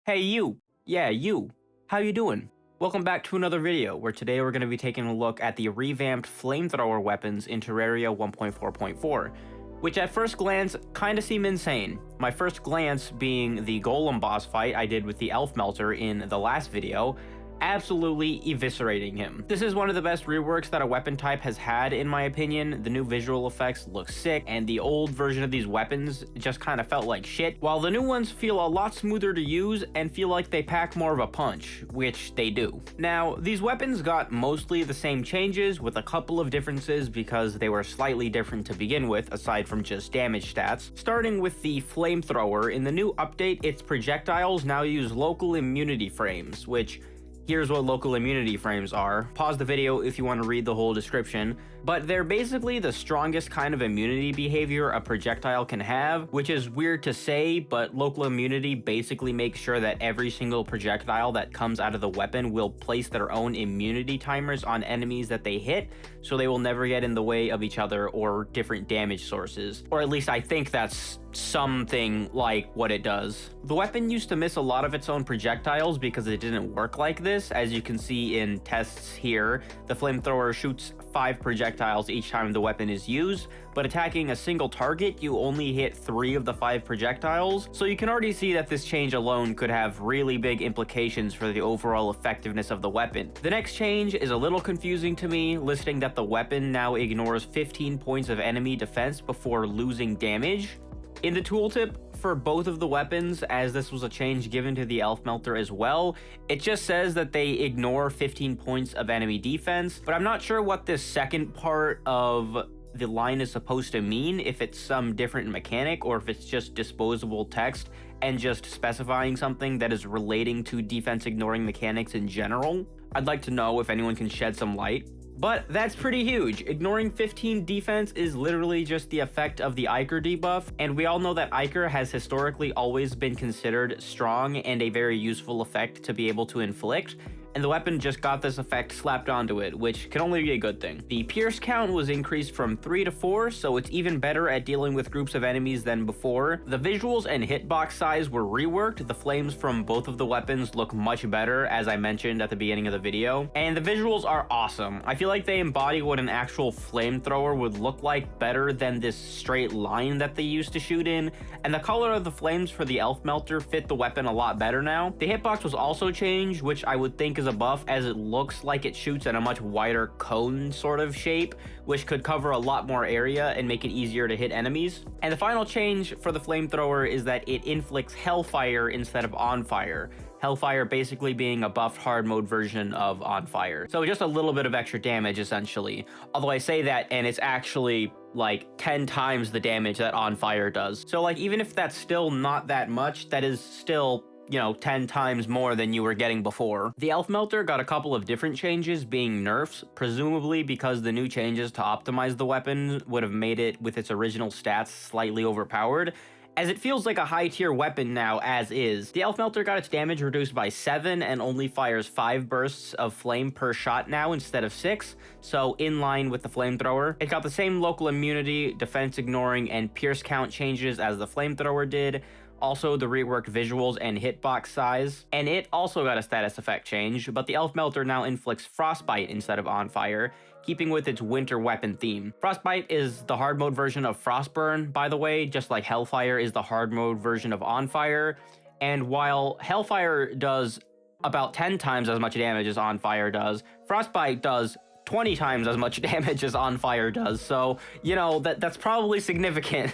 Hey you! Yeah, you! How you doing? Welcome back to another video, where today we're going to be taking a look at the revamped flamethrower weapons in Terraria 1.4.4, which at first glance kinda seem insane. My first glance being the golem boss fight I did with the elf melter in the last video, absolutely eviscerating him. This is one of the best reworks that a weapon type has had, in my opinion. The new visual effects look sick, and the old version of these weapons just kind of felt like shit, while the new ones feel a lot smoother to use and feel like they pack more of a punch, which they do. Now, these weapons got mostly the same changes, with a couple of differences because they were slightly different to begin with, aside from just damage stats. Starting with the flamethrower, in the new update, its projectiles now use local immunity frames, which here's what local immunity frames are. Pause the video if you want to read the whole description. But they're basically the strongest kind of immunity behavior a projectile can have, which is weird to say, but local immunity basically makes sure that every single projectile that comes out of the weapon will place their own immunity timers on enemies that they hit, so they will never get in the way of each other or different damage sources. Or at least I think that's something like what it does. The weapon used to miss a lot of its own projectiles because it didn't work like this. As you can see in tests here, the flamethrower shoots 5 projectiles each time the weapon is used, but attacking a single target, you only hit 3 of the 5 projectiles, so you can already see that this change alone could have really big implications for the overall effectiveness of the weapon. The next change is a little confusing to me, listing that the weapon now ignores 15 points of enemy defense before losing damage. In the tooltip for both of the weapons, as this was a change given to the elf melter as well, it just says that they ignore 15 points of enemy defense, but I'm not sure what this second part of the line is supposed to mean, if it's some different mechanic or if it's just disposable text and just specifying something that is relating to defense ignoring mechanics in general. I'd like to know if anyone can shed some light. But that's pretty huge. Ignoring 15 defense is literally just the effect of the Ichor debuff, and we all know that Ichor has historically always been considered strong and a very useful effect to be able to inflict, and the weapon just got this effect slapped onto it, which can only be a good thing. The pierce count was increased from 3 to 4, so it's even better at dealing with groups of enemies than before. The visuals and hitbox size were reworked. The flames from both of the weapons look much better, as I mentioned at the beginning of the video, and the visuals are awesome. I feel like they embody what an actual flamethrower would look like better than this straight line that they used to shoot in, and the color of the flames for the elf melter fit the weapon a lot better now. The hitbox was also changed, which I would think is a buff, as it looks like it shoots in a much wider cone sort of shape, which could cover a lot more area and make it easier to hit enemies. And the final change for the flamethrower is that it inflicts hellfire instead of on fire. Hellfire basically being a buffed hard mode version of on fire. So just a little bit of extra damage essentially. Although I say that and it's actually like 10 times the damage that on fire does. So like even if that's still not that much, that is still 10 times more than you were getting before. The elf melter got a couple of different changes being nerfs, presumably because the new changes to optimize the weapon would have made it with its original stats slightly overpowered, as it feels like a high tier weapon now as is. The elf melter got its damage reduced by 7 and only fires 5 bursts of flame per shot now instead of 6, so in line with the flamethrower. It got the same local immunity, defense ignoring, and pierce count changes as the flamethrower did, also the reworked visuals and hitbox size, and it also got a status effect change, but the elf melter now inflicts frostbite instead of on fire, keeping with its winter weapon theme. Frostbite is the hard mode version of frostburn, by the way, just like hellfire is the hard mode version of on fire, and while hellfire does about 10 times as much damage as on fire does, frostbite does 20 times as much damage as on fire does, so that's probably significant.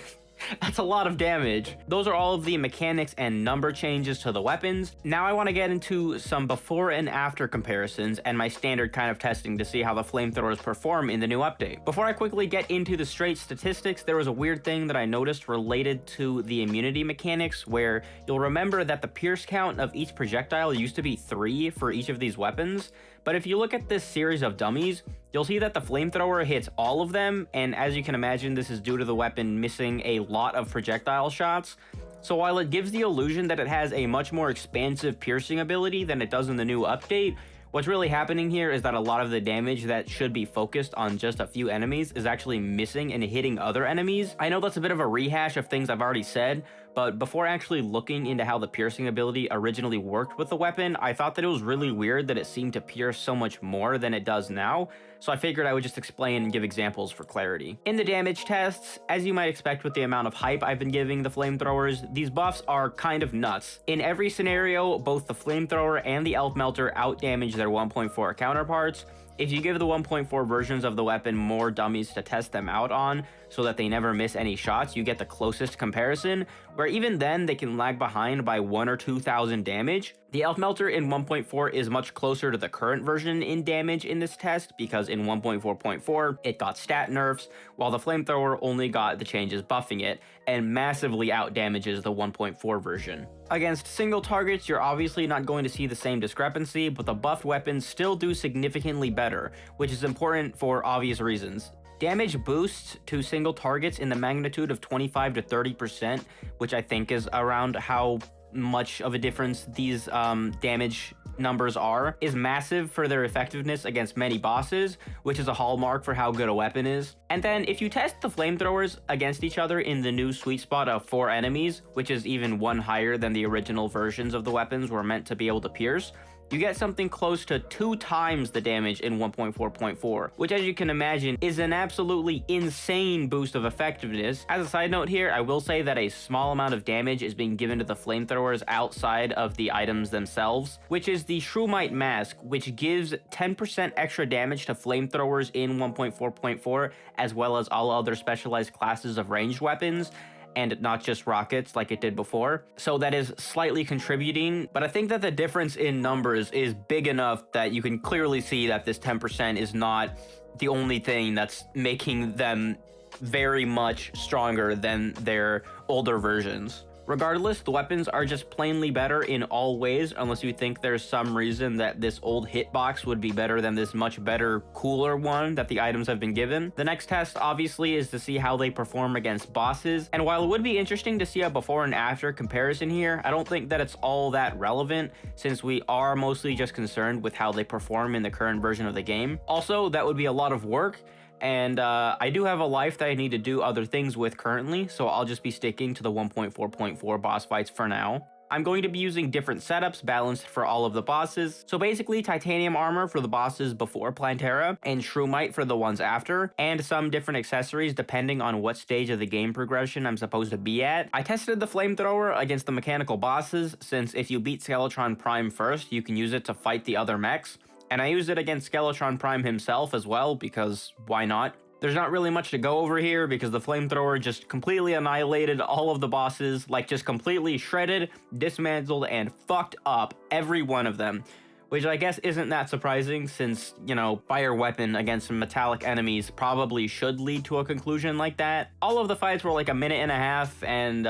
That's a lot of damage. Those are all of the mechanics and number changes to the weapons. Now I want to get into some before and after comparisons and my standard kind of testing to see how the flamethrowers perform in the new update. Before I quickly get into the straight statistics, there was a weird thing that I noticed related to the immunity mechanics, where you'll remember that the pierce count of each projectile used to be 3 for each of these weapons, but if you look at this series of dummies, you'll see that the flamethrower hits all of them, and as you can imagine, this is due to the weapon missing a lot of projectile shots. So while it gives the illusion that it has a much more expansive piercing ability than it does in the new update, what's really happening here is that a lot of the damage that should be focused on just a few enemies is actually missing and hitting other enemies. I know that's a bit of a rehash of things I've already said, but before actually looking into how the piercing ability originally worked with the weapon, I thought that it was really weird that it seemed to pierce so much more than it does now, so I figured I would just explain and give examples for clarity. In the damage tests, as you might expect with the amount of hype I've been giving the flamethrowers, these buffs are kind of nuts. In every scenario, both the flamethrower and the elf melter outdamage their 1.4 counterparts. If you give the 1.4 versions of the weapon more dummies to test them out on so that they never miss any shots, you get the closest comparison, where even then they can lag behind by 1 or 2,000 damage. The elf melter in 1.4 is much closer to the current version in damage in this test, because in 1.4.4 it got stat nerfs, while the flamethrower only got the changes buffing it, and massively outdamages the 1.4 version. Against single targets, you're obviously not going to see the same discrepancy, but the buffed weapons still do significantly better, which is important for obvious reasons. Damage boosts to single targets in the magnitude of 25 to 30%, which I think is around how much of a difference these damage numbers are, is massive for their effectiveness against many bosses, which is a hallmark for how good a weapon is. And then if you test the flamethrowers against each other in the new sweet spot of 4 enemies, which is even one higher than the original versions of the weapons were meant to be able to pierce, you get something close to 2 times the damage in 1.4.4, which, as you can imagine, is an absolutely insane boost of effectiveness. As a side note here, I will say that a small amount of damage is being given to the flamethrowers outside of the items themselves, which is the Shroomite Mask, which gives 10% extra damage to flamethrowers in 1.4.4, as well as all other specialized classes of ranged weapons, and not just rockets like it did before. So that is slightly contributing, but I think that the difference in numbers is big enough that you can clearly see that this 10% is not the only thing that's making them very much stronger than their older versions. Regardless, the weapons are just plainly better in all ways, unless you think there's some reason that this old hitbox would be better than this much better, cooler one that the items have been given. The next test, obviously, is to see how they perform against bosses, and while it would be interesting to see a before and after comparison here, I don't think that it's all that relevant, since we are mostly just concerned with how they perform in the current version of the game. Also, that would be a lot of work, and I do have a life that I need to do other things with currently, so I'll just be sticking to the 1.4.4 boss fights for now. I'm going to be using different setups balanced for all of the bosses, so basically titanium armor for the bosses before Plantera, and Shroomite for the ones after, and some different accessories depending on what stage of the game progression I'm supposed to be at. I tested the flamethrower against the mechanical bosses, since if you beat Skeletron Prime first, you can use it to fight the other mechs. And I used it against Skeletron Prime himself as well, because why not? There's not really much to go over here because the flamethrower just completely annihilated all of the bosses, like just completely shredded, dismantled, and fucked up every one of them. Which I guess isn't that surprising since, you know, fire weapon against some metallic enemies probably should lead to a conclusion like that. All of the fights were like a minute and a half, and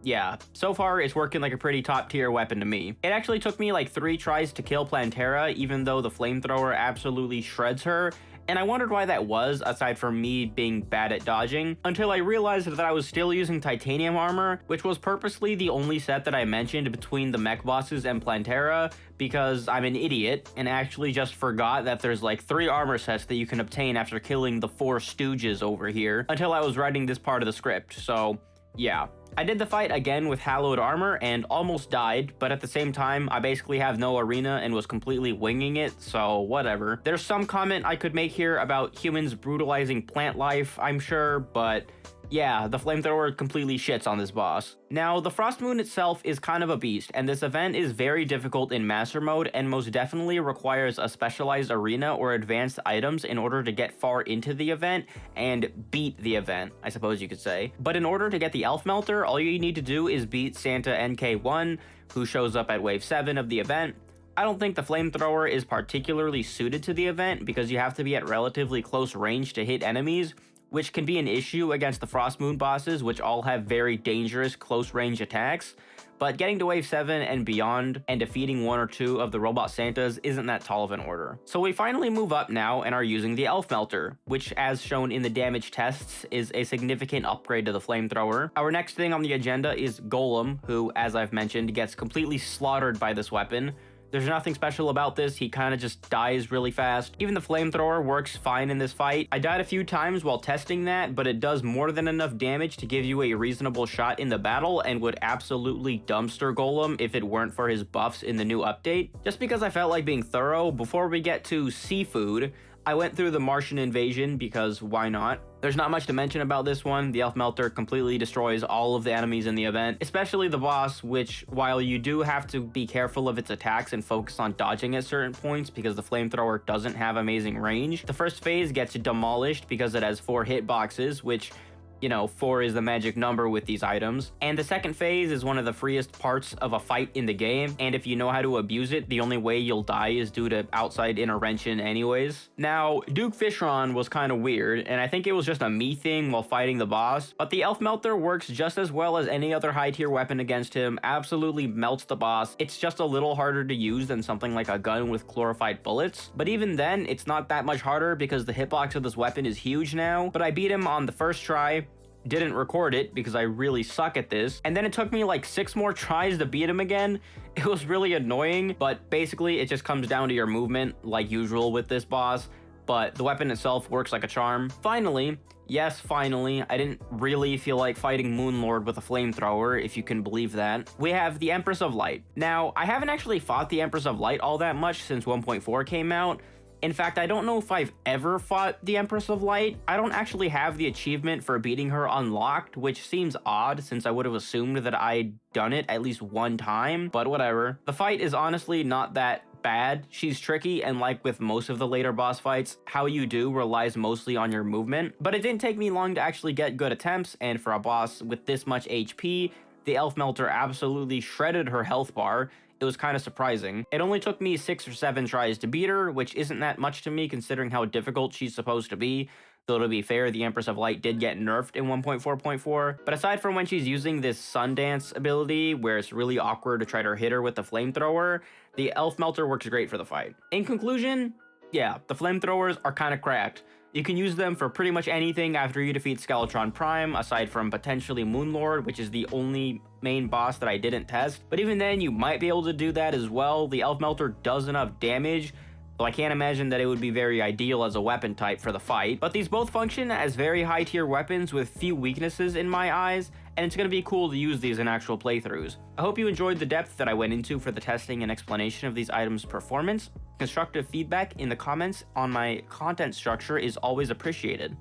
yeah, so far it's working like a pretty top tier weapon to me. It actually took me like 3 tries to kill Plantera, even though the flamethrower absolutely shreds her. And I wondered why that was, aside from me being bad at dodging, until I realized that I was still using titanium armor, which was purposely the only set that I mentioned between the mech bosses and Plantera, because I'm an idiot and actually just forgot that there's like 3 armor sets that you can obtain after killing the 4 stooges over here, until I was writing this part of the script, so yeah. I did the fight again with hallowed armor and almost died, but at the same time, I basically have no arena and was completely winging it, so whatever. There's some comment I could make here about humans brutalizing plant life, I'm sure, but yeah, the flamethrower completely shits on this boss. Now, the Frost Moon itself is kind of a beast, and this event is very difficult in Master Mode and most definitely requires a specialized arena or advanced items in order to get far into the event and beat the event, I suppose you could say. But in order to get the Elf Melter, all you need to do is beat Santa NK1, who shows up at Wave 7 of the event. I don't think the flamethrower is particularly suited to the event because you have to be at relatively close range to hit enemies, which can be an issue against the Frost Moon bosses, which all have very dangerous close-range attacks. But getting to Wave 7 and beyond and defeating 1 or 2 of the Robot Santas isn't that tall of an order. So we finally move up now and are using the Elf Melter, which, as shown in the damage tests, is a significant upgrade to the Flamethrower. Our next thing on the agenda is Golem, who, as I've mentioned, gets completely slaughtered by this weapon. There's nothing special about this, he kind of just dies really fast. Even the flamethrower works fine in this fight. I died a few times while testing that, but it does more than enough damage to give you a reasonable shot in the battle and would absolutely dumpster golem if it weren't for his buffs in the new update. Just because I felt like being thorough, before we get to seafood, I went through the Martian invasion because why not? There's not much to mention about this one. The Elf Melter completely destroys all of the enemies in the event, especially the boss, which, while you do have to be careful of its attacks and focus on dodging at certain points because the flamethrower doesn't have amazing range, the first phase gets demolished because it has 4 hitboxes, which, you know, 4 is the magic number with these items. And the second phase is one of the freest parts of a fight in the game, and if you know how to abuse it, the only way you'll die is due to outside intervention anyways. Now, Duke Fishron was kind of weird, and I think it was just a me thing while fighting the boss, but the Elf Melter works just as well as any other high tier weapon against him, absolutely melts the boss. It's just a little harder to use than something like a gun with glorified bullets, but even then, it's not that much harder because the hitbox of this weapon is huge now. But I beat him on the first try, didn't record it because I really suck at this, and then it took me like 6 more tries to beat him again. It was really annoying, but basically it just comes down to your movement like usual with this boss, but the weapon itself works like a charm. Finally, yes, finally, I didn't really feel like fighting Moonlord with a flamethrower, if you can believe that. We have the Empress of Light. Now, I haven't actually fought the Empress of Light all that much since 1.4 came out. In fact, I don't know if I've ever fought the Empress of Light. I don't actually have the achievement for beating her unlocked, which seems odd since I would have assumed that I'd done it at least one time, but whatever. The fight is honestly not that bad. She's tricky, and like with most of the later boss fights, how you do relies mostly on your movement, but it didn't take me long to actually get good attempts, and for a boss with this much HP, the Elf Melter absolutely shredded her health bar. It was kind of surprising. It only took me 6 or 7 tries to beat her, which isn't that much to me considering how difficult she's supposed to be. Though to be fair, the Empress of Light did get nerfed in 1.4.4. But aside from when she's using this Sundance ability, where it's really awkward to try to hit her with the flamethrower, the Elf Melter works great for the fight. In conclusion, yeah, the flamethrowers are kind of cracked. You can use them for pretty much anything after you defeat Skeletron Prime, aside from potentially Moonlord, which is the only main boss that I didn't test. But even then, you might be able to do that as well. The Elf Melter does enough damage, so I can't imagine that it would be very ideal as a weapon type for the fight. But these both function as very high tier weapons with few weaknesses in my eyes, and it's going to be cool to use these in actual playthroughs. I hope you enjoyed the depth that I went into for the testing and explanation of these items' performance. Constructive feedback in the comments on my content structure is always appreciated.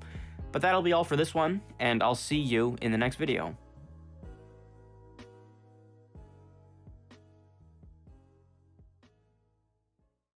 But that'll be all for this one, and I'll see you in the next video.